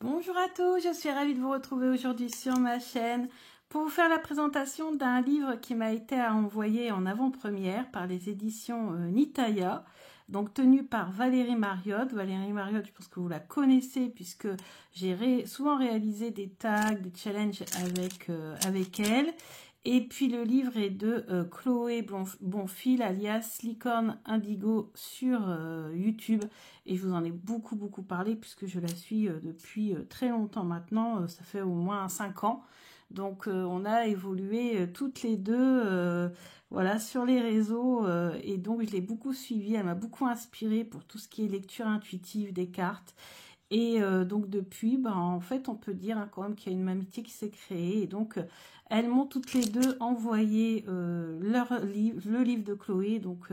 Bonjour à tous, je suis ravie de vous retrouver aujourd'hui sur ma chaîne pour vous faire la présentation d'un livre qui m'a été envoyé en avant-première par les éditions Nitaya, donc tenu par Valérie Mariotte. Valérie Mariotte, je pense que vous la connaissez puisque j'ai souvent réalisé des tags, des challenges avec elle. Et puis le livre est de Chloé Bonfil alias Licorne Indigo sur YouTube. Et je vous en ai beaucoup parlé puisque je la suis depuis très longtemps maintenant. Ça fait au moins 5 ans. Donc on a évolué toutes les deux voilà, sur les réseaux. Et donc je l'ai beaucoup suivie. Elle m'a beaucoup inspirée pour tout ce qui est lecture intuitive des cartes. Et donc depuis, en fait, on peut dire quand même qu'il y a une amitié qui s'est créée. Et donc, elles m'ont toutes les deux envoyé le livre de Chloé, donc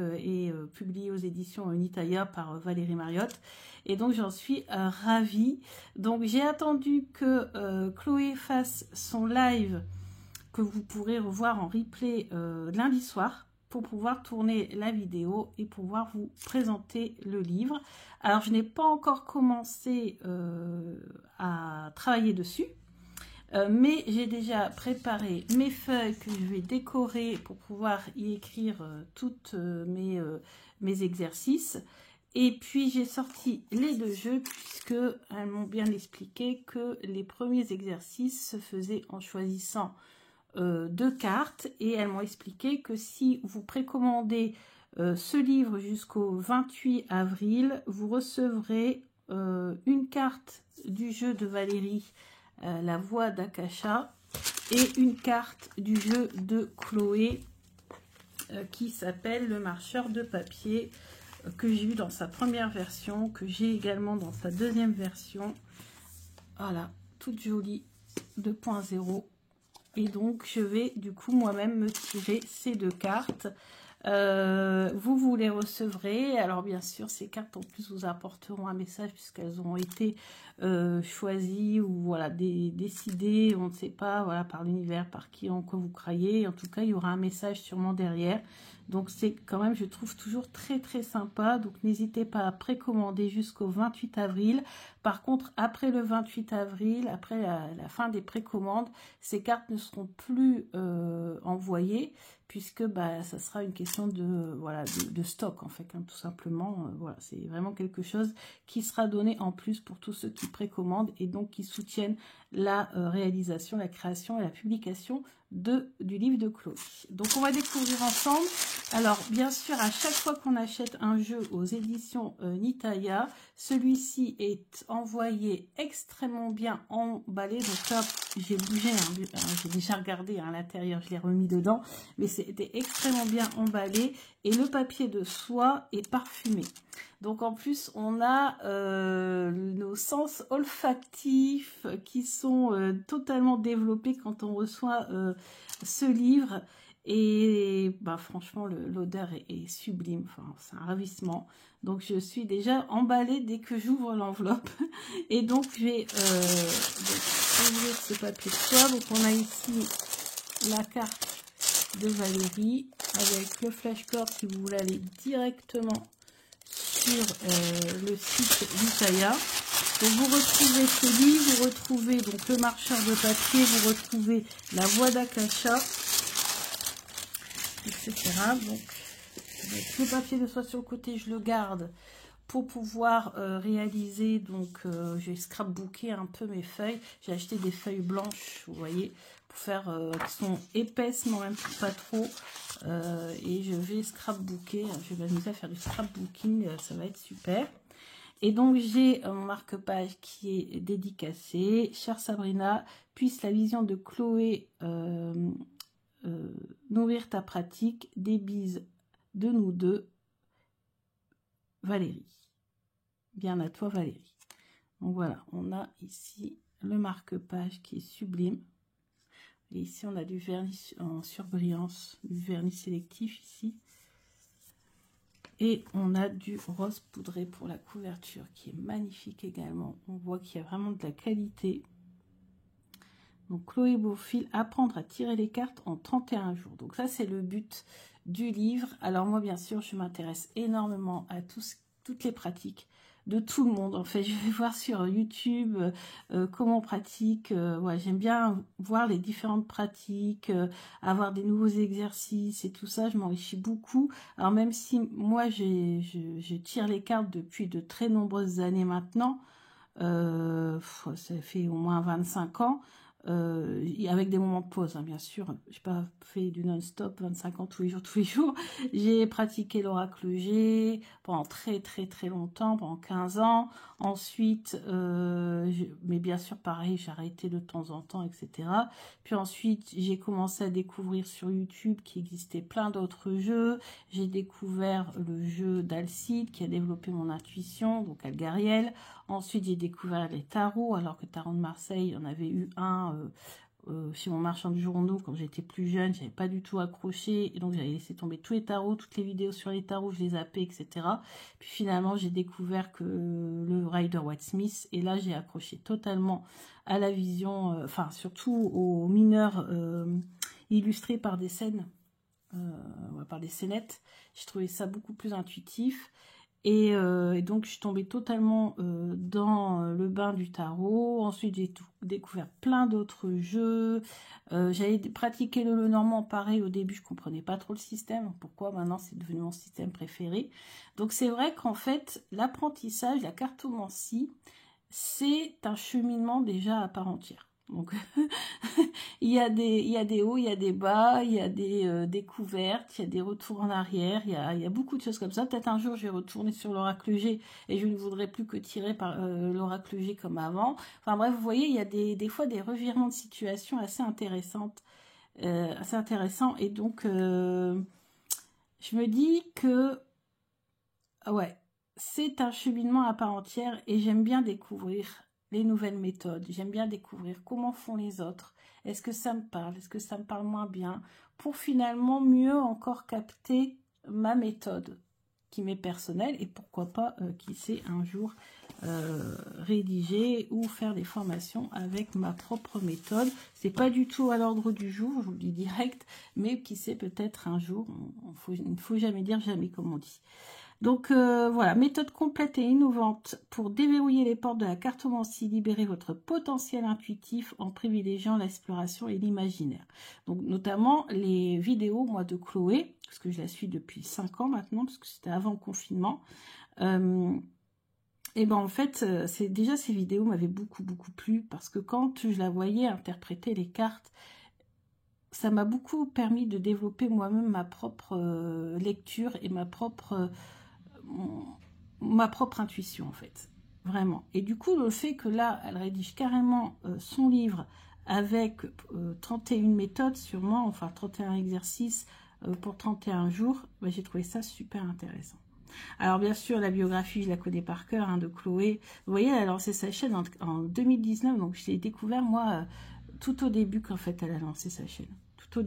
publié aux éditions Nitaya par Valérie Mariotte. Et donc, j'en suis ravie. Donc, j'ai attendu que Chloé fasse son live que vous pourrez revoir en replay lundi soir, pour pouvoir tourner la vidéo et pouvoir vous présenter le livre. Alors, je n'ai pas encore commencé à travailler dessus, mais j'ai déjà préparé mes feuilles que je vais décorer pour pouvoir y écrire toutes mes exercices. Et puis, j'ai sorti les 2 jeux puisqu'elles m'ont bien expliqué que les premiers exercices se faisaient en choisissant 2 cartes, et elles m'ont expliqué que si vous précommandez ce livre jusqu'au 28 avril, vous recevrez une carte du jeu de Valérie, La Voix d'Akasha, et une carte du jeu de Chloé qui s'appelle Le Marcheur de Papier, que j'ai eu dans sa première version, que j'ai également dans sa deuxième version. Voilà, toute jolie, 2.0. Et donc, je vais du coup moi-même me tirer ces 2 cartes. Vous les recevrez. Alors, bien sûr, ces cartes en plus vous apporteront un message puisqu'elles ont été choisies ou voilà, décidées, on ne sait pas, voilà, par l'univers, par qui en quoi vous croyez. En tout cas, il y aura un message sûrement derrière. Donc, c'est quand même, je trouve, toujours très sympa. Donc, n'hésitez pas à précommander jusqu'au 28 avril. Par contre, après le 28 avril, après la fin des précommandes, ces cartes ne seront plus envoyées puisque ça sera une question de stock en fait, hein, tout simplement. Voilà, c'est vraiment quelque chose qui sera donné en plus pour tous ceux qui précommandent et donc qui soutiennent la réalisation, la création et la publication du livre de Chloé. Donc on va découvrir ensemble. Alors bien sûr, à chaque fois qu'on achète un jeu aux éditions Nitaya, celui-ci est envoyé extrêmement bien emballé. Donc là, j'ai bougé, hein, j'ai déjà regardé à l'intérieur, je l'ai remis dedans, mais c'était extrêmement bien emballé et le papier de soie est parfumé. Donc en plus, on a nos sens olfactifs qui sont totalement développés quand on reçoit ce livre. Et franchement, l'odeur est sublime, enfin, c'est un ravissement. Donc je suis déjà emballée dès que j'ouvre l'enveloppe. Et donc je vais ouvrir ce papier de soie. Donc on a ici la carte de Valérie avec le flashcard si vous voulez aller directement sur le site Nitaya. Donc vous retrouvez ce livre, vous retrouvez donc le marcheur de papier, vous retrouvez la voix d'Akasha, etc. Donc le papier de soie sur le côté, je le garde pour pouvoir réaliser. Donc j'ai scrapbooké un peu mes feuilles. J'ai acheté des feuilles blanches, vous voyez, pour faire qui sont épaisses mais en même temps pas trop. Et je vais scrapbooker. Je vais m'amuser à faire du scrapbooking, ça va être super. Et donc j'ai mon marque-page qui est dédicacé. Chère Sabrina, puisse la vision de Chloé nourrir ta pratique. Des bises de nous deux, Valérie. Bien à toi Valérie. Donc voilà, on a ici le marque-page qui est sublime. Et ici on a du vernis en surbrillance, du vernis sélectif ici. Et on a du rose poudré pour la couverture qui est magnifique également. On voit qu'il y a vraiment de la qualité. Donc Chloé Bonfil, apprendre à tirer les cartes en 31 jours. Donc ça c'est le but du livre. Alors moi bien sûr je m'intéresse énormément à toutes les pratiques de tout le monde. En fait, je vais voir sur YouTube comment on pratique. Ouais, j'aime bien voir les différentes pratiques, avoir des nouveaux exercices et tout ça. Je m'enrichis beaucoup. Alors même si moi, je tire les cartes depuis de très nombreuses années maintenant, ça fait au moins 25 ans, avec des moments de pause, hein, bien sûr. J'ai pas fait du non-stop 25 ans tous les jours, tous les jours. J'ai pratiqué l'oracle G pendant très très très longtemps, pendant 15 ans. Ensuite, mais bien sûr, pareil, j'ai arrêté de temps en temps, etc. Puis ensuite, j'ai commencé à découvrir sur YouTube qu'il existait plein d'autres jeux. J'ai découvert le jeu d'Alcide qui a développé mon intuition, donc Algariel. Ensuite, j'ai découvert les tarots, alors que Tarot de Marseille, on avait eu un chez mon marchand de journaux quand j'étais plus jeune, j'avais pas du tout accroché, et donc j'avais laissé tomber tous les tarots, toutes les vidéos sur les tarots, je les zappais, etc. Puis finalement, j'ai découvert que le Rider Waite Smith, et là, j'ai accroché totalement à la vision, enfin, surtout aux mineurs illustrés par des scènes, par des scénettes. J'ai trouvé ça beaucoup plus intuitif. Et donc, je suis tombée totalement dans le bain du tarot. Ensuite, j'ai découvert plein d'autres jeux. J'avais pratiqué le Lenormand, pareil, au début, je comprenais pas trop le système. Pourquoi maintenant, c'est devenu mon système préféré. Donc, c'est vrai qu'en fait, l'apprentissage, la cartomancie, c'est un cheminement déjà à part entière. Donc, il y a des hauts, il y a des bas, il y a des découvertes, il y a des retours en arrière, il y a beaucoup de choses comme ça. Peut-être un jour, je vais retourner sur l'oracle G et je ne voudrais plus que tirer par l'oracle G comme avant. Enfin bref, vous voyez, il y a des fois des revirements de situation assez intéressantes, assez intéressants. Et donc, je me dis que, ouais, c'est un cheminement à part entière et j'aime bien découvrir les nouvelles méthodes. J'aime bien découvrir comment font les autres. Est-ce que ça me parle? Est-ce que ça me parle moins bien? Pour finalement mieux encore capter ma méthode qui m'est personnelle et pourquoi pas, qui sait, un jour rédiger ou faire des formations avec ma propre méthode. C'est pas du tout à l'ordre du jour, je vous le dis direct, mais qui sait, peut-être un jour. Il ne faut jamais dire jamais, comme on dit. Donc voilà, méthode complète et innovante pour déverrouiller les portes de la cartomancie, libérer votre potentiel intuitif en privilégiant l'exploration et l'imaginaire. Donc notamment les vidéos, moi, de Chloé, parce que je la suis depuis 5 ans maintenant, parce que c'était avant le confinement. Et ben en fait, déjà ces vidéos m'avaient beaucoup plu, parce que quand je la voyais interpréter les cartes, ça m'a beaucoup permis de développer moi-même ma propre lecture et ma propre intuition, en fait, vraiment. Et du coup, le fait que là, elle rédige carrément son livre avec 31 méthodes sur moi, enfin 31 exercices pour 31 jours, bah, j'ai trouvé ça super intéressant. Alors bien sûr, la biographie, je la connais par cœur, hein, de Chloé. Vous voyez, elle a lancé sa chaîne en 2019, donc je l'ai découvert, moi, tout au début qu'en fait elle a lancé sa chaîne. Tout au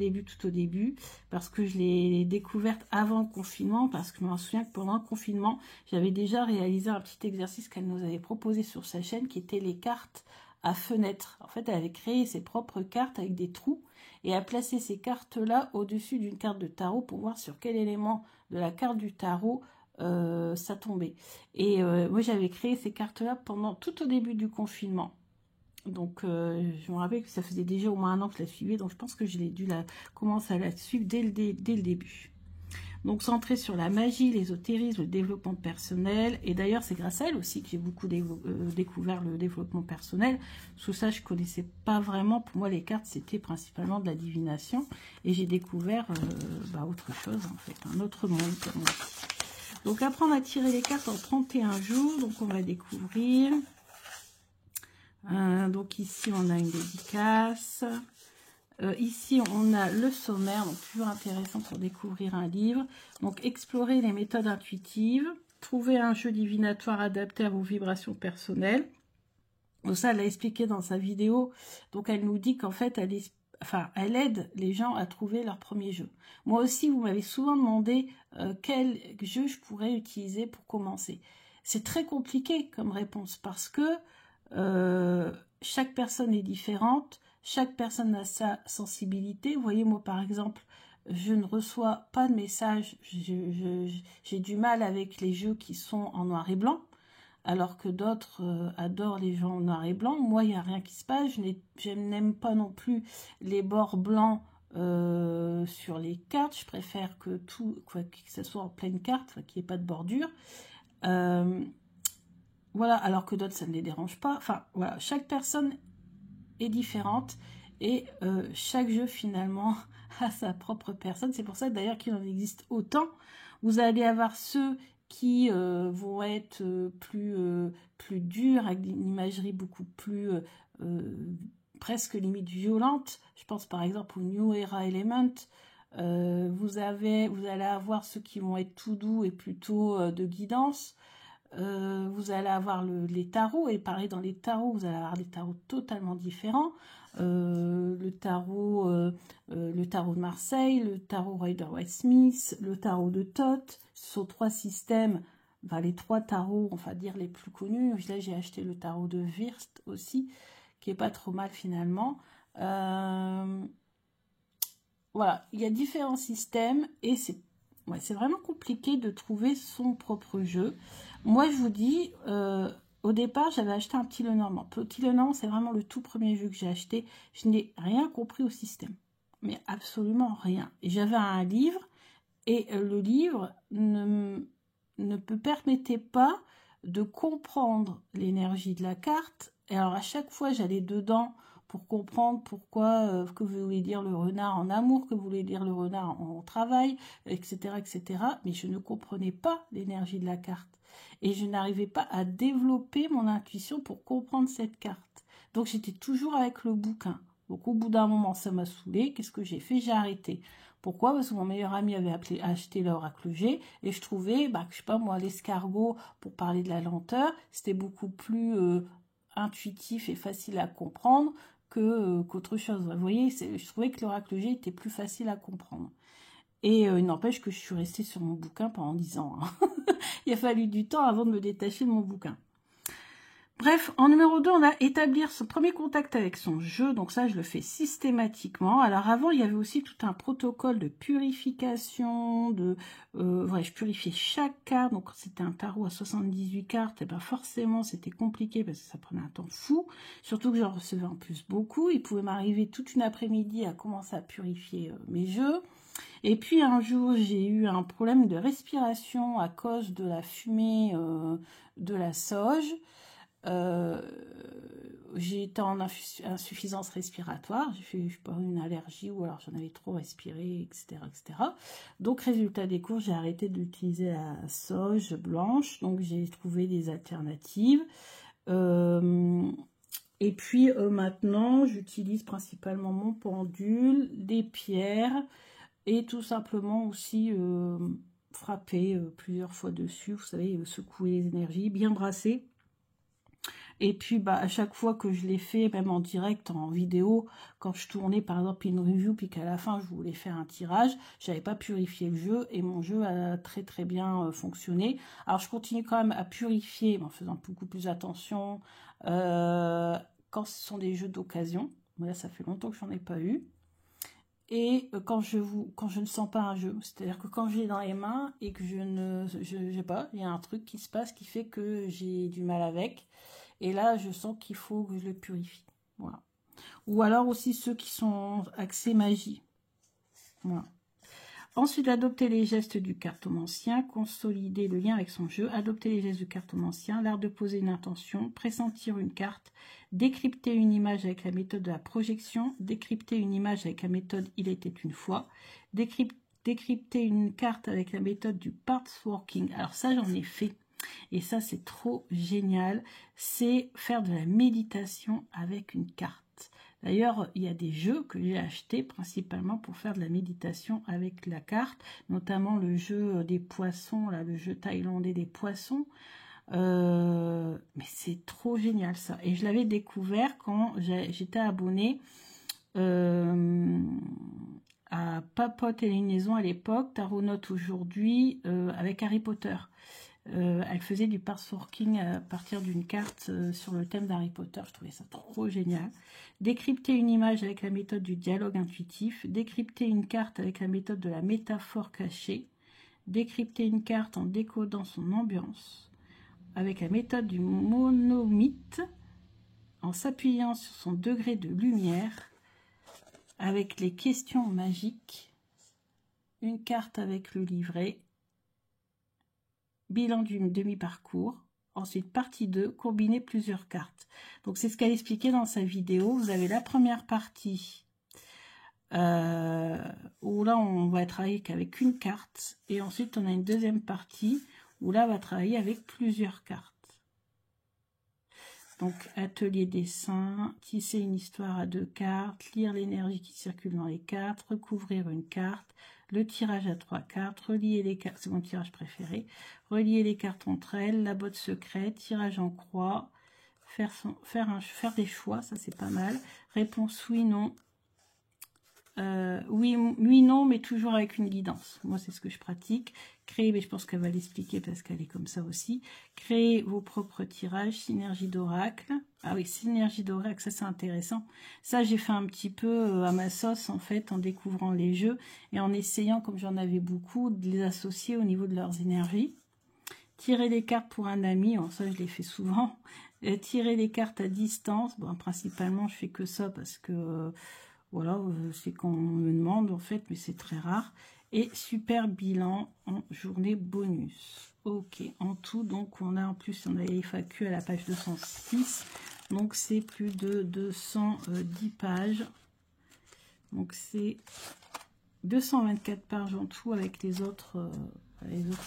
début, parce que je l'ai découverte avant le confinement, parce que je me souviens que pendant le confinement, j'avais déjà réalisé un petit exercice qu'elle nous avait proposé sur sa chaîne, qui était les cartes à fenêtre. En fait, elle avait créé ses propres cartes avec des trous, et a placé ces cartes-là au-dessus d'une carte de tarot pour voir sur quel élément de la carte du tarot ça tombait. Et moi, j'avais créé ces cartes-là tout au début du confinement. Donc, je me rappelle que ça faisait déjà au moins 1 an que je la suivais, donc je pense que j'ai dû commencer à la suivre dès le début. Donc, centré sur la magie, l'ésotérisme, le développement personnel, et d'ailleurs, c'est grâce à elle aussi que j'ai beaucoup découvert le développement personnel. Sous ça, je connaissais pas vraiment. Pour moi, les cartes, c'était principalement de la divination, et j'ai découvert autre chose, en fait, un autre monde, comme on dit. Donc, apprendre à tirer les cartes en 31 jours, donc on va découvrir... donc ici on a une dédicace, ici on a le sommaire, donc toujours intéressant pour découvrir un livre. Donc explorer les méthodes intuitives, trouver un jeu divinatoire adapté à vos vibrations personnelles. Donc ça, elle l'a expliqué dans sa vidéo. Donc elle nous dit qu'en fait elle aide les gens à trouver leur premier jeu. Moi aussi, vous m'avez souvent demandé quel jeu je pourrais utiliser pour commencer. C'est très compliqué comme réponse, parce que chaque personne est différente, chaque personne a sa sensibilité. Vous voyez, moi par exemple, je ne reçois pas de messages, j'ai du mal avec les jeux qui sont en noir et blanc. alors que d'autres adorent les gens en noir et blanc. Moi, il n'y a rien qui se passe. Je n'aime pas non plus les bords blancs sur les cartes. Je préfère que ça soit en pleine carte, qu'il n'y ait pas de bordure. Voilà, alors que d'autres, ça ne les dérange pas. Enfin, voilà, chaque personne est différente et chaque jeu, finalement, a sa propre personne. C'est pour ça, d'ailleurs, qu'il en existe autant. Vous allez avoir ceux qui vont être plus durs, avec une imagerie beaucoup plus presque limite violente. Je pense par exemple au New Era Element. Vous allez avoir ceux qui vont être tout doux et plutôt de guidance. Vous allez avoir les tarots, et pareil dans les tarots, vous allez avoir des tarots totalement différents. Le tarot de Marseille, le tarot Rider-Waite-Smith, le tarot de Thoth. Ce sont trois systèmes, enfin, les trois tarots, on va dire les plus connus. Là, j'ai acheté le tarot de Wirth aussi, qui est pas trop mal finalement. Voilà, il y a différents systèmes et c'est vraiment compliqué de trouver son propre jeu. Moi, je vous dis, au départ, j'avais acheté un Petit Lenormand. Petit Lenormand, c'est vraiment le tout premier jeu que j'ai acheté. Je n'ai rien compris au système, mais absolument rien. Et j'avais un livre, et le livre ne me permettait pas de comprendre l'énergie de la carte. Et alors, à chaque fois, j'allais dedans pour comprendre pourquoi, que voulait dire le renard en amour, que voulait dire le renard en travail, etc., etc. Mais je ne comprenais pas l'énergie de la carte. Et je n'arrivais pas à développer mon intuition pour comprendre cette carte. Donc, j'étais toujours avec le bouquin. Donc, au bout d'un moment, ça m'a saoulée. Qu'est-ce que j'ai fait? J'ai arrêté. Pourquoi? Parce que mon meilleur ami avait acheté l'oracle G, et je trouvais, je sais pas moi, l'escargot, pour parler de la lenteur, c'était beaucoup plus intuitif et facile à comprendre qu'autre chose. Vous voyez, je trouvais que l'oracle G était plus facile à comprendre. Et il n'empêche que je suis restée sur mon bouquin pendant 10 ans. Hein. Il a fallu du temps avant de me détacher de mon bouquin. Bref, en numéro 2, on a établir son premier contact avec son jeu. Donc ça, je le fais systématiquement. Alors avant, il y avait aussi tout un protocole de purification. Je purifiais chaque carte. Donc c'était un tarot à 78 cartes. Et bien forcément, c'était compliqué parce que ça prenait un temps fou. Surtout que j'en recevais en plus beaucoup. Il pouvait m'arriver toute une après-midi à commencer à purifier mes jeux. Et puis un jour, j'ai eu un problème de respiration à cause de la fumée de la sauge. J'ai été en insuffisance respiratoire, j'ai fait une allergie ou alors j'en avais trop respiré, etc., etc. Donc résultat des courses, j'ai arrêté d'utiliser la sauge blanche, donc j'ai trouvé des alternatives. Et puis maintenant, j'utilise principalement mon pendule, des pierres et tout simplement aussi frapper plusieurs fois dessus, vous savez, secouer les énergies, bien brasser. Et puis, à chaque fois que je l'ai fait, même en direct, en vidéo, quand je tournais, par exemple, une review, puis qu'à la fin, je voulais faire un tirage, j'avais pas purifié le jeu, et mon jeu a très, très bien fonctionné. Alors, je continue quand même à purifier, mais en faisant beaucoup plus attention, quand ce sont des jeux d'occasion. Là, ça fait longtemps que j'en ai pas eu. Et quand je ne sens pas un jeu, c'est-à-dire que quand je l'ai dans les mains, et que je sais pas, il y a un truc qui se passe qui fait que j'ai du mal avec. Et là, je sens qu'il faut que je le purifie. Voilà. Ou alors aussi ceux qui sont axés magie. Voilà. Ensuite, adopter les gestes du cartomancien, consolider le lien avec son jeu, adopter les gestes du cartomancien, l'art de poser une intention, pressentir une carte, décrypter une image avec la méthode de la projection, décrypter une image avec la méthode « Il était une fois », décrypter une carte avec la méthode du pathworking. Alors ça, j'en ai fait. Et ça, c'est trop génial. C'est faire de la méditation avec une carte. D'ailleurs, il y a des jeux que j'ai achetés principalement pour faire de la méditation avec la carte, notamment le jeu des poissons, là, le jeu thaïlandais des poissons. Mais c'est trop génial ça. Et je l'avais découvert quand j'étais abonnée à Papote et les Liaisons à l'époque, Tarot Note aujourd'hui, avec Harry Potter. Elle faisait du pathworking à partir d'une carte sur le thème d'Harry Potter. Je trouvais ça trop génial. Décrypter une image avec la méthode du dialogue intuitif. Décrypter une carte avec la méthode de la métaphore cachée. Décrypter une carte en décodant son ambiance. avec la méthode du monomythe, en s'appuyant sur son degré de lumière, avec les questions magiques, une carte avec le livret, bilan du demi-parcours, ensuite partie 2, combiner plusieurs cartes. Donc c'est ce qu'elle expliquait dans sa vidéo. Vous avez la première partie où là on va travailler qu'avec une carte, et ensuite on a une deuxième partie où là on va travailler avec plusieurs cartes. Donc, atelier dessin, tisser une histoire à 2 cartes, lire l'énergie qui circule dans les cartes, recouvrir une carte, le tirage à 3 cartes, relier les cartes, c'est mon tirage préféré, relier les cartes entre elles, la botte secrète, tirage en croix, faire des choix, ça c'est pas mal, réponse oui, non, oui, non, mais toujours avec une guidance. Moi, c'est ce que je pratique. Créer, mais je pense qu'elle va l'expliquer parce qu'elle est comme ça aussi. Créer vos propres tirages, synergie d'oracle. Ah oui, synergie d'oracle, ça c'est intéressant. Ça, j'ai fait un petit peu à ma sauce, en fait, en découvrant les jeux et en essayant, comme j'en avais beaucoup, de les associer au niveau de leurs énergies. Tirer les cartes pour un ami, alors ça, je l'ai fait souvent. Tirer les cartes à distance. Bon, principalement, je fais que ça parce que... voilà, c'est qu'on me demande en fait, mais c'est très rare. Et super bilan en journée bonus. Ok, en tout, donc on a en plus, on a les FAQ à la page 206. Donc c'est plus de 210 pages. Donc c'est 224 pages en tout avec les autres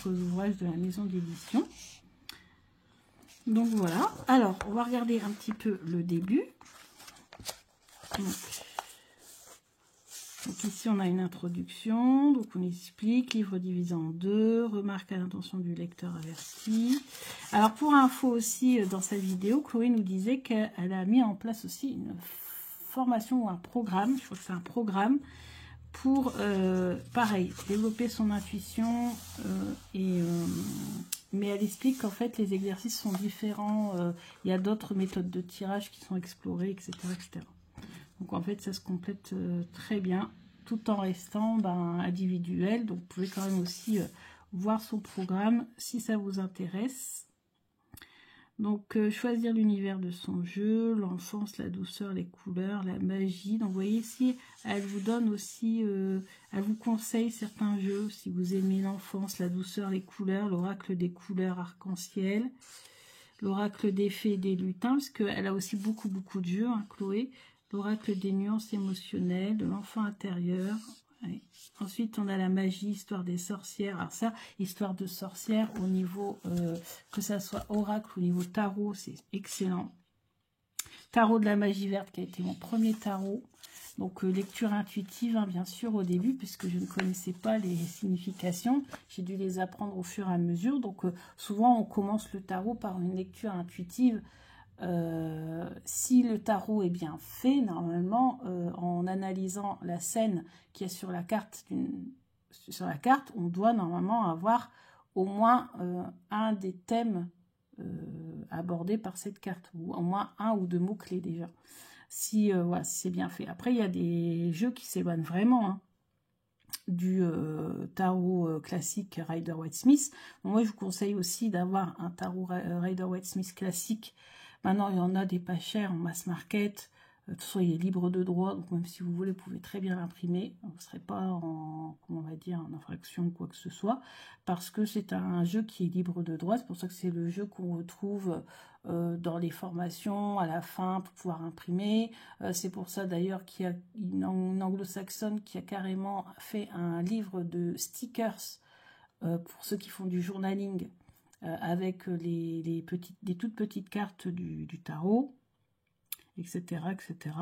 ouvrages de la maison d'édition. Donc voilà. Alors, on va regarder un petit peu le début. Donc ici, on a une introduction, donc on explique, livre divisé en 2, remarque à l'intention du lecteur averti. Alors pour info aussi, dans sa vidéo, Chloé nous disait qu'elle a mis en place aussi une formation ou un programme, je crois que c'est un programme, pour, pareil, développer son intuition, mais elle explique qu'en fait, les exercices sont différents, il y a d'autres méthodes de tirage qui sont explorées, etc., etc. Donc en fait, ça se complète très bien, tout en restant individuel. Donc vous pouvez quand même aussi voir son programme si ça vous intéresse. Donc choisir l'univers de son jeu, l'enfance, la douceur, les couleurs, la magie. Donc vous voyez ici, elle vous donne aussi, elle vous conseille certains jeux si vous aimez l'enfance, la douceur, les couleurs, l'oracle des couleurs arc-en-ciel, l'oracle des fées et des lutins, parce qu'elle a aussi beaucoup de jeux, hein, Chloé. L'oracle des nuances émotionnelles, de l'enfant intérieur. Ouais. Ensuite, on a la magie, histoire des sorcières. Alors ça, histoire de sorcières au niveau, que ça soit oracle ou au niveau tarot, c'est excellent. Tarot de la magie verte qui a été mon premier tarot. Donc lecture intuitive, hein, bien sûr, au début, puisque je ne connaissais pas les significations. J'ai dû les apprendre au fur et à mesure. Donc souvent, on commence le tarot par une lecture intuitive. Si le tarot est bien fait, normalement, en analysant la scène qui est sur la carte, on doit normalement avoir au moins un des thèmes abordés par cette carte, ou au moins un ou deux mots-clés déjà, si, voilà, si c'est bien fait. Après, il y a des jeux qui s'éloignent vraiment, hein, du tarot classique Rider-Waite-Smith. Moi, je vous conseille aussi d'avoir un tarot Rider-Waite-Smith classique. Maintenant, il y en a des pas chers en mass market. De toute façon, il est libre de droit. Donc, même si vous voulez, vous pouvez très bien l'imprimer. Vous ne serez pas en, comment on va dire, en infraction ou quoi que ce soit. Parce que c'est un jeu qui est libre de droit. C'est pour ça que c'est le jeu qu'on retrouve dans les formations à la fin pour pouvoir imprimer. C'est pour ça d'ailleurs qu'il y a une anglo-saxonne qui a carrément fait un livre de stickers pour ceux qui font du journaling. Avec les toutes petites cartes du tarot, etc. etc.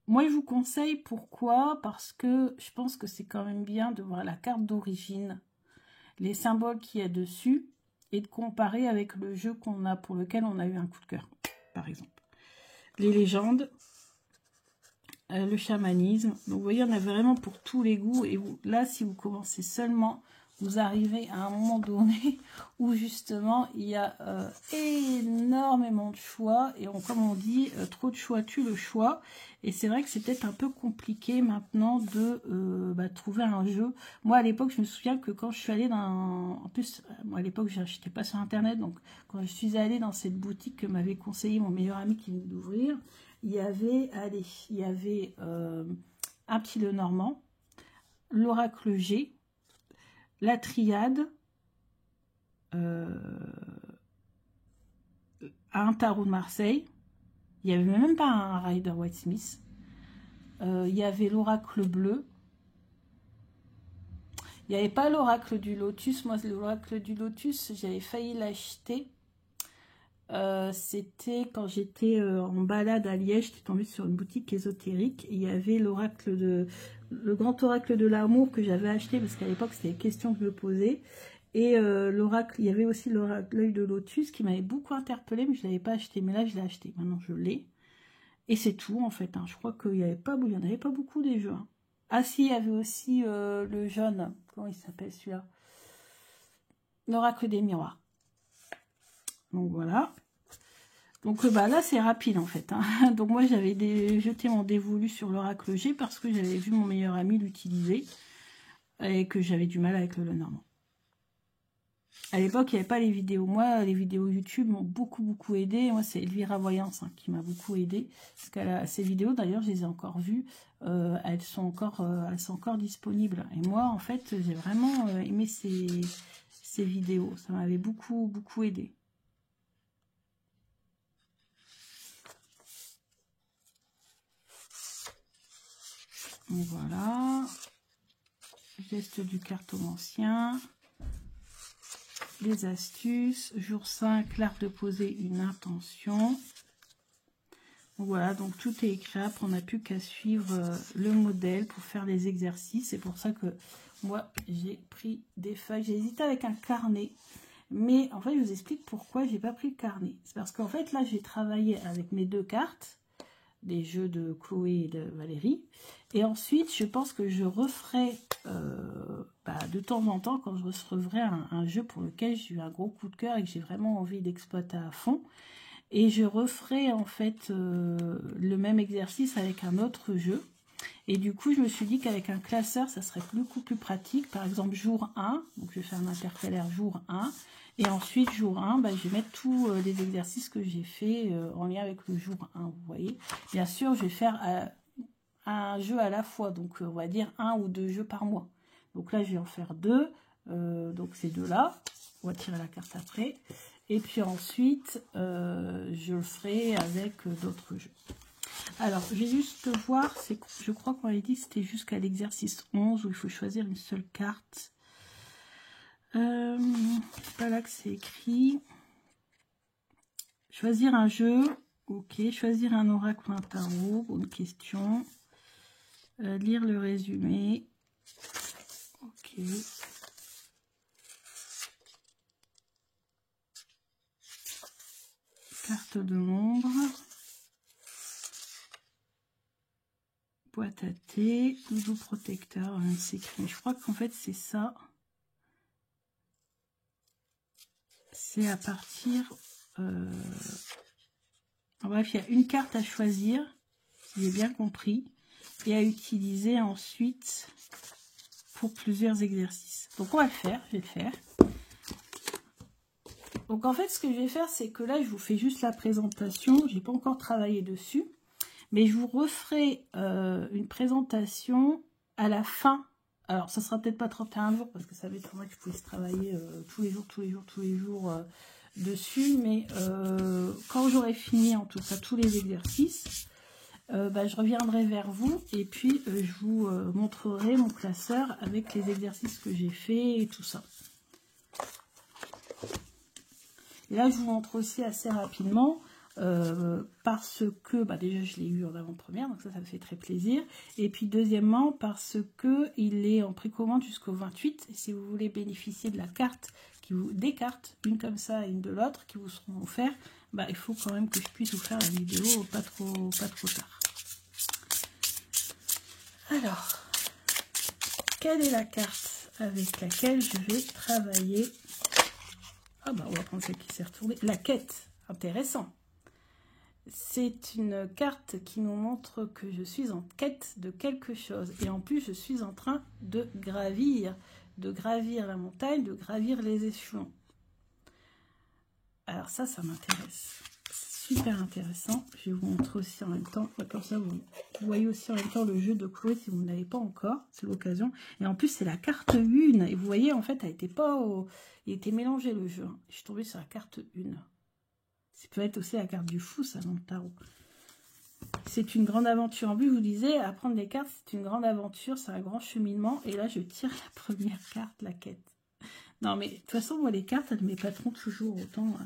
Moi, je vous conseille, pourquoi? Parce que je pense que c'est quand même bien de voir la carte d'origine, les symboles qu'il y a dessus, et de comparer avec le jeu qu'on a, pour lequel on a eu un coup de cœur, par exemple. Les légendes, le chamanisme. Donc, vous voyez, on a vraiment pour tous les goûts. Et là, si vous commencez seulement vous arrivez à un moment donné où justement il y a énormément de choix et comme on dit, trop de choix tue le choix. Et c'est vrai que c'est peut-être un peu compliqué maintenant de trouver un jeu. Moi à l'époque je me souviens que quand je suis allée dans... En plus moi à l'époque je n'achetais pas sur internet, donc quand je suis allée dans cette boutique que m'avait conseillé mon meilleur ami qui venait d'ouvrir, il y avait, un petit Lenormand, l'Oracle G, la Triade, un tarot de Marseille. Il n'y avait même pas un Rider Waite Smith. Il y avait l'Oracle Bleu. Il n'y avait pas l'Oracle du Lotus. Moi, l'Oracle du Lotus, j'avais failli l'acheter. C'était quand j'étais en balade à Liège, j'étais tombée sur une boutique ésotérique. Et il y avait le grand oracle de l'amour que j'avais acheté parce qu'à l'époque c'était les questions que je me posais. Et l'oracle, il y avait aussi l'œil de Lotus qui m'avait beaucoup interpellée, mais je ne l'avais pas acheté. Mais là je l'ai acheté, maintenant je l'ai. Et c'est tout en fait, hein. Je crois qu'il n'y en avait pas beaucoup des jeux. Hein. Ah si, il y avait aussi le jaune, comment il s'appelle celui-là? L'oracle des miroirs. Donc voilà. Donc là c'est rapide en fait. Hein. Donc moi j'avais jeté mon dévolu sur l'Oracle G parce que j'avais vu mon meilleur ami l'utiliser et que j'avais du mal avec le Lenormand. À l'époque il n'y avait pas les vidéos. Moi les vidéos YouTube m'ont beaucoup aidé. Moi c'est Elvira Voyance qui m'a beaucoup aidé. Parce que ces vidéos d'ailleurs je les ai encore vues. Elles sont encore disponibles. Et moi en fait j'ai vraiment aimé ces vidéos. Ça m'avait beaucoup aidé. Donc voilà, geste du cartomancien, les astuces, jour 5, l'art de poser une intention. Donc voilà, donc tout est écrit, après on n'a plus qu'à suivre le modèle pour faire les exercices. C'est pour ça que moi j'ai pris des feuilles, j'ai hésité avec un carnet. Mais en fait je vous explique pourquoi j'ai pas pris le carnet. C'est parce qu'en fait là j'ai travaillé avec mes 2 cartes. Des jeux de Chloé et de Valérie. Et ensuite, je pense que je referai de temps en temps, quand je recevrai un jeu pour lequel j'ai eu un gros coup de cœur et que j'ai vraiment envie d'exploiter à fond. Et je referai en fait le même exercice avec un autre jeu. Et du coup, je me suis dit qu'avec un classeur, ça serait beaucoup plus pratique. Par exemple, jour 1, donc je vais faire un intercalaire jour 1. Et ensuite, jour 1, je vais mettre tous les exercices que j'ai fait en lien avec le jour 1, vous voyez. Bien sûr, je vais faire un jeu à la fois, donc on va dire 1 ou 2 jeux par mois. Donc là, je vais en faire 2, donc ces 2-là. On va tirer la carte après. Et puis ensuite, je le ferai avec d'autres jeux. Alors, je vais juste voir, je crois qu'on avait dit que c'était jusqu'à l'exercice 11 où il faut choisir une seule carte. C'est pas là que c'est écrit. Choisir un jeu, ok. Choisir un oracle ou un tarot, bonne question. Lire le résumé, ok. Carte de l'ombre. Boîte à thé, doudou protecteur, c'est écrit. Je crois qu'en fait c'est ça. C'est à partir... En bref, il y a une carte à choisir, si j'ai bien compris, et à utiliser ensuite pour plusieurs exercices. Donc on va le faire, je vais le faire. Donc en fait, ce que je vais faire, c'est que là, je vous fais juste la présentation. Je n'ai pas encore travaillé dessus, mais je vous referai une présentation à la fin. Alors, ça sera peut-être pas 31 jours, parce que ça m'étonnerait que je puisse travailler tous les jours dessus, mais quand j'aurai fini en tout cas tous les exercices, je reviendrai vers vous et puis je vous montrerai mon classeur avec les exercices que j'ai fait et tout ça. Et là je vous montre aussi assez rapidement parce que déjà je l'ai eu en avant-première, donc ça me fait très plaisir. Et puis deuxièmement parce que il est en précommande jusqu'au 28, et si vous voulez bénéficier de la carte, des cartes, une comme ça et une de l'autre, qui vous seront offertes, il faut quand même que je puisse vous faire la vidéo pas trop tard. Alors, quelle est la carte? avec laquelle je vais travailler. Ah bah on va prendre celle qui s'est retournée. La quête, intéressant. C'est une carte qui nous montre que je suis en quête de quelque chose. Et en plus, je suis en train de gravir la montagne, de gravir les échelons. Alors ça m'intéresse. Super intéressant. Je vais vous montrer aussi en même temps. Comme ça, vous voyez aussi en même temps le jeu de Chloé si vous ne l'avez pas encore. C'est l'occasion. Et en plus, c'est la carte 1. Et vous voyez, en fait, elle était pas au... il était mélangé le jeu. Je suis tombée sur la carte 1. Ça peut être aussi la carte du fou, ça, dans le tarot. C'est une grande aventure. En plus, je vous disais, apprendre les cartes, c'est une grande aventure, c'est un grand cheminement. Et là, je tire la première carte, la quête. Non, mais de toute façon, moi, les cartes, elles ne m'épateront toujours autant.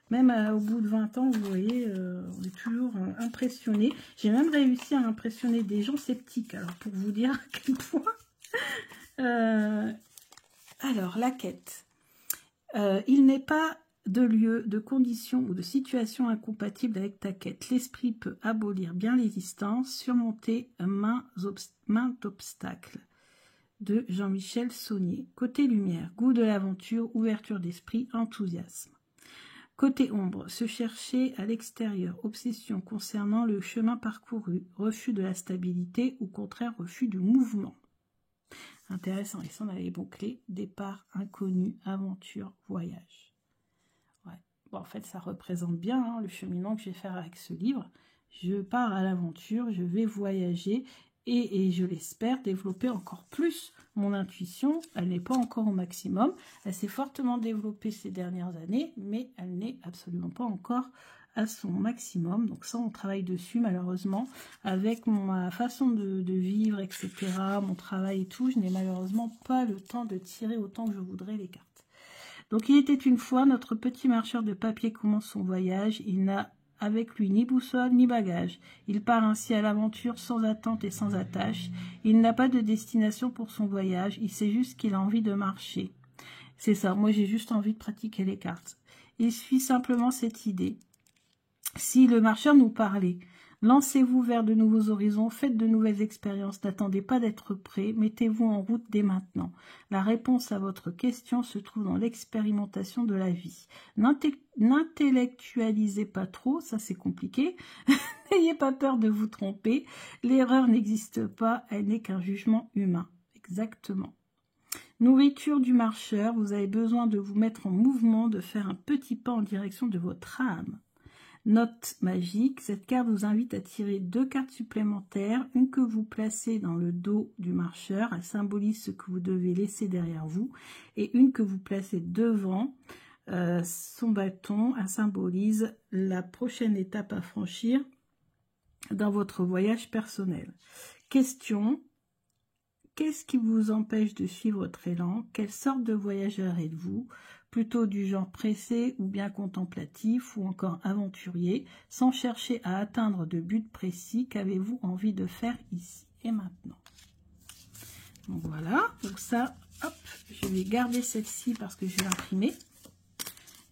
Même au bout de 20 ans, vous voyez, on est toujours impressionné. J'ai même réussi à impressionner des gens sceptiques. Alors, pour vous dire à quel point... alors, la quête. Il n'est pas de lieu, de conditions ou de situation incompatible avec ta quête. L'esprit peut abolir bien les distances, surmonter maint obstacles. De Jean-Michel Saunier. Côté lumière, goût de l'aventure, ouverture d'esprit, enthousiasme. Côté ombre, se chercher à l'extérieur, obsession concernant le chemin parcouru, refus de la stabilité ou contraire refus du mouvement. Intéressant, et ça on a les mots-clés, départ, inconnu, aventure, voyage. Ouais. Bon, en fait ça représente bien le cheminement que je vais faire avec ce livre. Je pars à l'aventure, je vais voyager et je l'espère développer encore plus mon intuition. Elle n'est pas encore au maximum, elle s'est fortement développée ces dernières années, mais elle n'est absolument pas encore à son maximum. Donc ça, on travaille dessus malheureusement. Avec ma façon de vivre, etc., mon travail et tout, je n'ai malheureusement pas le temps de tirer autant que je voudrais les cartes. Donc il était une fois, notre petit marcheur de papier commence son voyage. Il n'a avec lui ni boussole ni bagage. Il part ainsi à l'aventure sans attente et sans attache. Il n'a pas de destination pour son voyage, il sait juste qu'il a envie de marcher. C'est ça, moi j'ai juste envie de pratiquer les cartes. Il suit simplement cette idée. Si le marcheur nous parlait, lancez-vous vers de nouveaux horizons, faites de nouvelles expériences, n'attendez pas d'être prêt, mettez-vous en route dès maintenant. La réponse à votre question se trouve dans l'expérimentation de la vie. N'intellectualisez pas trop, ça c'est compliqué. N'ayez pas peur de vous tromper. L'erreur n'existe pas, elle n'est qu'un jugement humain. Exactement. Nourriture du marcheur, vous avez besoin de vous mettre en mouvement, de faire un petit pas en direction de votre âme. Note magique, cette carte vous invite à tirer 2 cartes supplémentaires, une que vous placez dans le dos du marcheur, elle symbolise ce que vous devez laisser derrière vous, et une que vous placez devant son bâton, elle symbolise la prochaine étape à franchir dans votre voyage personnel. Question, qu'est-ce qui vous empêche de suivre votre élan? Quelle sorte de voyageur êtes-vous? Plutôt du genre pressé ou bien contemplatif ou encore aventurier, sans chercher à atteindre de buts précis, qu'avez-vous envie de faire ici et maintenant? Donc voilà, donc ça, hop, je vais garder celle-ci parce que je vais l'imprimer.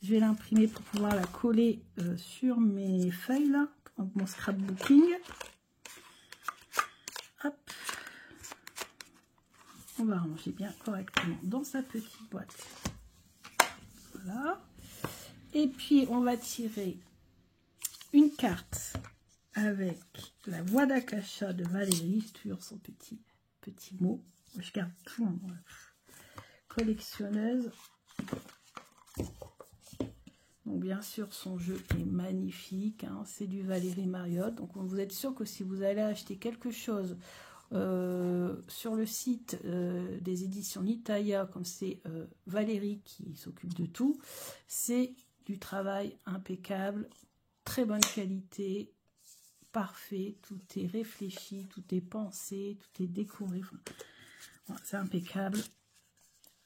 Je vais l'imprimer pour pouvoir la coller sur mes feuilles là, mon scrapbooking. Hop. On va ranger bien correctement dans sa petite boîte. Voilà. Et puis, on va tirer une carte avec la voix d'Akasha de Valérie, sur son petit mot. Je garde tout en moi. Collectionneuse. Donc, bien sûr, son jeu est magnifique. Hein, c'est du Valérie Mariotte. Donc, vous êtes sûr que si vous allez acheter quelque chose sur le site des éditions Nitaya, comme c'est Valérie qui s'occupe de tout, c'est du travail impeccable, très bonne qualité, parfait, tout est réfléchi, tout est pensé, tout est décoré, enfin, c'est impeccable.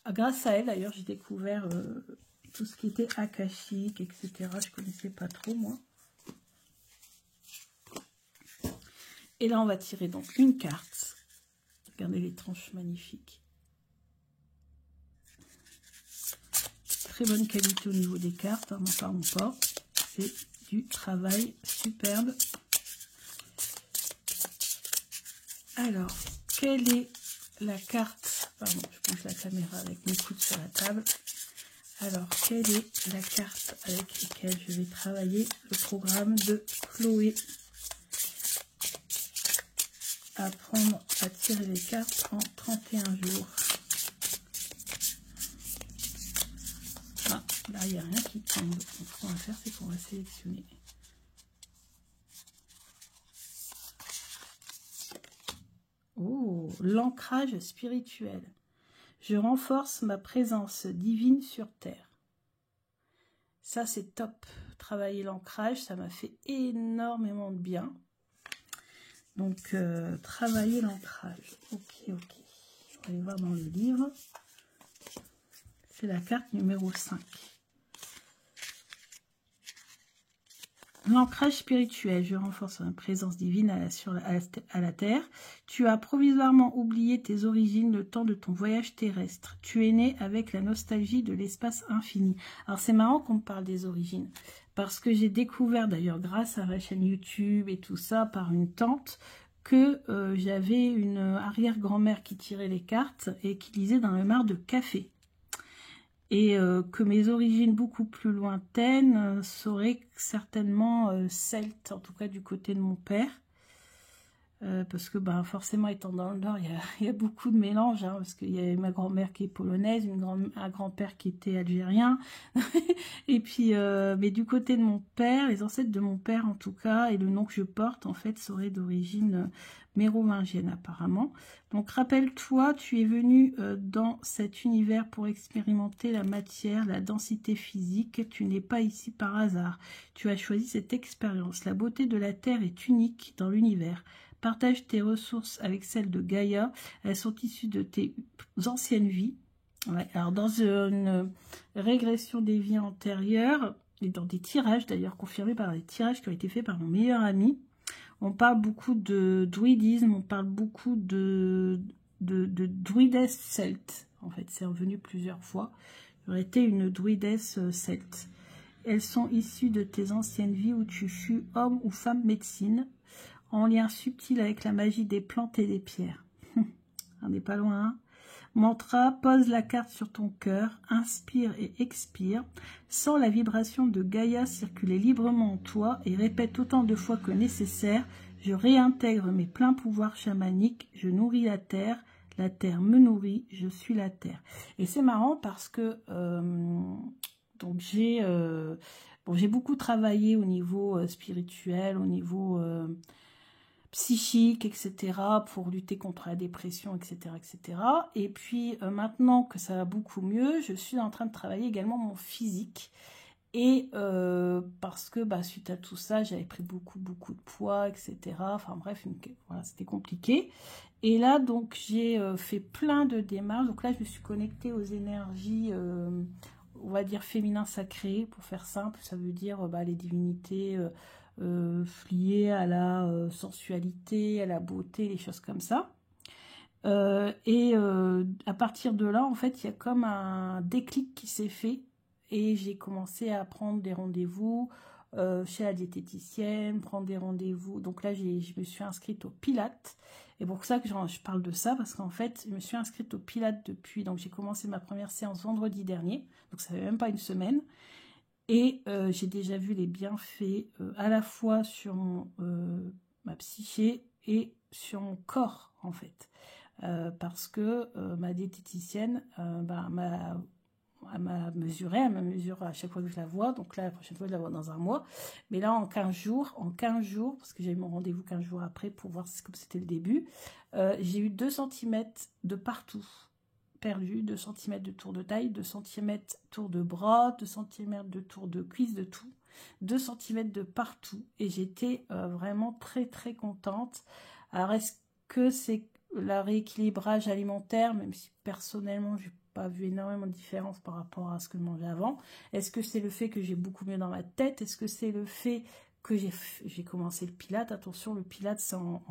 Grâce à elle d'ailleurs j'ai découvert tout ce qui était akashique, etc. Je connaissais pas trop moi. Et là, on va tirer donc une carte. Regardez les tranches magnifiques. Très bonne qualité au niveau des cartes, hein, n'en parlons pas. C'est du travail superbe. Alors, quelle est la carte Pardon, je bouge la caméra avec mes coudes sur la table. Alors, quelle est la carte avec laquelle je vais travailler le programme de Chloé? Apprendre à tirer les cartes en 31 jours. Ah, là, il n'y a rien qui tombe. Donc, ce qu'on va faire, c'est qu'on va sélectionner. Oh, l'ancrage spirituel. Je renforce ma présence divine sur Terre. Ça, c'est top. Travailler l'ancrage, ça m'a fait énormément de bien. Donc, travailler l'ancrage. Ok, ok. On va aller voir dans le livre. C'est la carte numéro 5. L'ancrage spirituel, je renforce ma présence divine à la terre. Tu as provisoirement oublié tes origines le temps de ton voyage terrestre. Tu es né avec la nostalgie de l'espace infini. Alors c'est marrant qu'on me parle des origines, parce que j'ai découvert d'ailleurs grâce à ma chaîne YouTube et tout ça par une tante que j'avais une arrière-grand-mère qui tirait les cartes et qui lisait dans le mar de café. Et que mes origines beaucoup plus lointaines seraient certainement celtes, en tout cas du côté de mon père. Parce que forcément, étant dans le Nord, il y a beaucoup de mélanges, hein, parce qu'il y avait ma grand-mère qui est polonaise, un grand-père qui était algérien. Et puis, mais du côté de mon père, les ancêtres de mon père en tout cas, et le nom que je porte, en fait, serait d'origine mérovingienne apparemment. Donc rappelle-toi, tu es venu dans cet univers pour expérimenter la matière, la densité physique. Tu n'es pas ici par hasard. Tu as choisi cette expérience. La beauté de la Terre est unique dans l'univers. Partage tes ressources avec celles de Gaïa. Elles sont issues de tes anciennes vies. Ouais, alors dans une régression des vies antérieures, et dans des tirages d'ailleurs confirmés par des tirages qui ont été faits par mon meilleur ami, on parle beaucoup de druidisme, on parle beaucoup de druidesse celte. En fait, c'est revenu plusieurs fois. J'aurais été une druidesse celte. Elles sont issues de tes anciennes vies où tu fus homme ou femme médecine, en lien subtil avec la magie des plantes et des pierres. On n'est pas loin, hein? Mantra, pose la carte sur ton cœur, inspire et expire, sens la vibration de Gaïa circuler librement en toi et répète autant de fois que nécessaire, je réintègre mes pleins pouvoirs chamaniques, je nourris la terre me nourrit, je suis la terre. Et c'est marrant parce que donc j'ai beaucoup travaillé au niveau spirituel, au niveau psychique, etc., pour lutter contre la dépression, etc., etc. Et puis, maintenant que ça va beaucoup mieux, je suis en train de travailler également mon physique. Et parce que, suite à tout ça, j'avais pris beaucoup de poids, etc. Enfin bref, voilà, c'était compliqué. Et là, donc, j'ai fait plein de démarches. Donc là, je me suis connectée aux énergies, on va dire, féminin sacré, pour faire simple. Ça veut dire les divinités liées à la sensualité, à la beauté, les choses comme ça. À partir de là, en fait, il y a comme un déclic qui s'est fait et j'ai commencé à prendre des rendez-vous chez la diététicienne, prendre des rendez-vous. Donc là, je me suis inscrite au Pilates. Et pour ça que je parle de ça, parce qu'en fait, je me suis inscrite au Pilates depuis... Donc j'ai commencé ma première séance vendredi dernier, donc ça fait même pas une semaine. Et j'ai déjà vu les bienfaits à la fois sur ma psyché et sur mon corps, en fait. Parce que ma diététicienne elle m'a mesuré, elle me mesure à chaque fois que je la vois. Donc là, la prochaine fois, je la vois dans un mois. Mais là, en 15 jours, parce que j'ai eu mon rendez-vous 15 jours après pour voir comme c'était le début, j'ai eu 2 cm de partout perdu, 2 cm de tour de taille, 2 cm tour de bras, 2 cm de tour de cuisse, de tout, 2 cm de partout. Et j'étais vraiment très très contente. Alors, est-ce que c'est le rééquilibrage alimentaire, même si personnellement, je n'ai pas vu énormément de différence par rapport à ce que je mangeais avant? Est-ce que c'est le fait que j'ai beaucoup mieux dans ma tête? Est-ce que c'est le fait que j'ai commencé le Pilates? Attention, le Pilates c'est en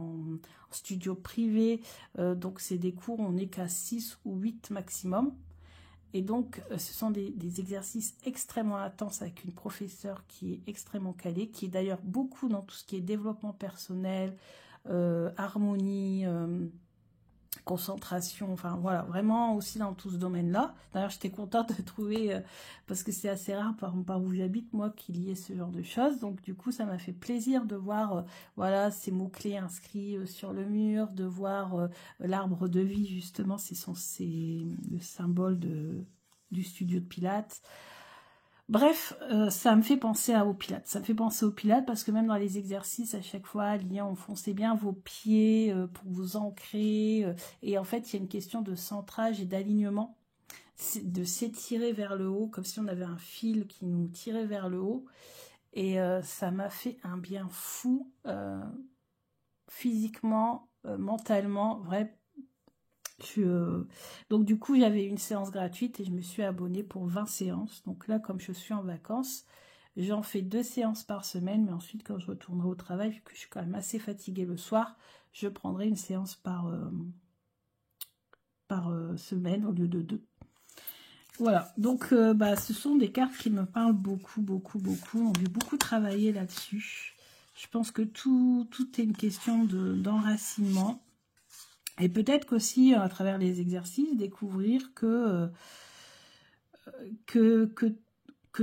studio privé, donc c'est des cours, on n'est qu'à 6 ou 8 maximum. Et donc, ce sont des exercices extrêmement intenses avec une professeure qui est extrêmement calée, qui est d'ailleurs beaucoup dans tout ce qui est développement personnel, harmonie, concentration, enfin voilà, vraiment aussi dans tout ce domaine-là. D'ailleurs, j'étais contente de trouver, parce que c'est assez rare par où j'habite, moi, qu'il y ait ce genre de choses. Donc du coup, ça m'a fait plaisir de voir, voilà, ces mots-clés inscrits sur le mur, de voir l'arbre de vie, justement, c'est le symbole du studio de Pilates. Bref, ça me fait penser au Pilates. Ça me fait penser au Pilates parce que même dans les exercices, à chaque fois, enfoncez bien vos pieds pour vous ancrer. Et en fait, il y a une question de centrage et d'alignement, de s'étirer vers le haut, comme si on avait un fil qui nous tirait vers le haut. Et ça m'a fait un bien fou, physiquement, mentalement, vrai. Donc du coup, j'avais une séance gratuite et je me suis abonnée pour 20 séances. Donc là, comme je suis en vacances, j'en fais 2 séances par semaine. Mais ensuite, quand je retournerai au travail, vu que je suis quand même assez fatiguée le soir, je prendrai une séance par semaine au lieu de 2. Voilà, donc ce sont des cartes qui me parlent beaucoup, beaucoup, beaucoup. On a beaucoup travaillé là-dessus. Je pense que tout est une question d'enracinement. Et peut-être qu'aussi, à travers les exercices, découvrir que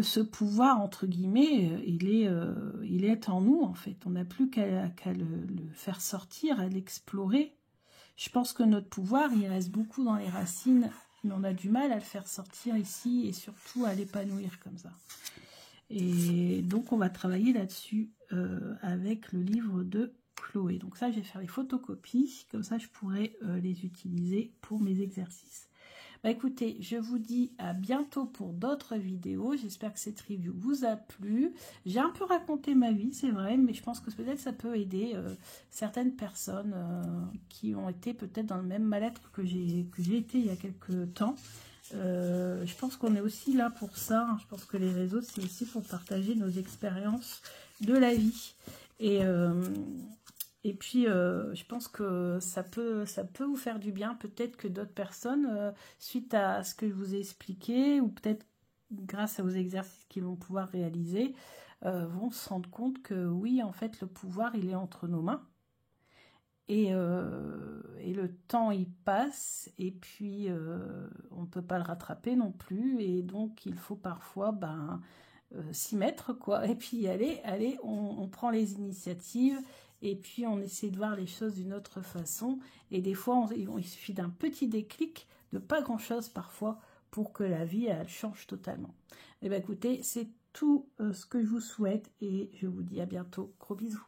ce pouvoir, entre guillemets, il est en nous, en fait. On n'a plus qu'à le faire sortir, à l'explorer. Je pense que notre pouvoir, il reste beaucoup dans les racines, mais on a du mal à le faire sortir ici et surtout à l'épanouir comme ça. Et donc, on va travailler là-dessus avec le livre de Chloé. Donc ça, je vais faire les photocopies, comme ça je pourrai les utiliser pour mes exercices. Bah écoutez, je vous dis à bientôt pour d'autres vidéos. J'espère que cette review vous a plu. J'ai un peu raconté ma vie, c'est vrai, mais je pense que peut-être ça peut aider certaines personnes qui ont été peut-être dans le même mal-être que j'ai été il y a quelques temps. Je pense qu'on est aussi là pour ça. Je pense que les réseaux, c'est aussi pour partager nos expériences de la vie. Et puis, je pense que ça peut vous faire du bien. Peut-être que d'autres personnes, suite à ce que je vous ai expliqué, ou peut-être grâce aux exercices qu'ils vont pouvoir réaliser, vont se rendre compte que oui, en fait, le pouvoir, il est entre nos mains. Et le temps, il passe, et puis on ne peut pas le rattraper non plus. Et donc, il faut parfois s'y mettre, quoi. Et puis, allez, on prend les initiatives. Et puis, on essaie de voir les choses d'une autre façon. Et des fois, il suffit d'un petit déclic, de pas grand-chose parfois, pour que la vie, elle change totalement. Eh bien, écoutez, c'est tout ce que je vous souhaite. Et je vous dis à bientôt. Gros bisous.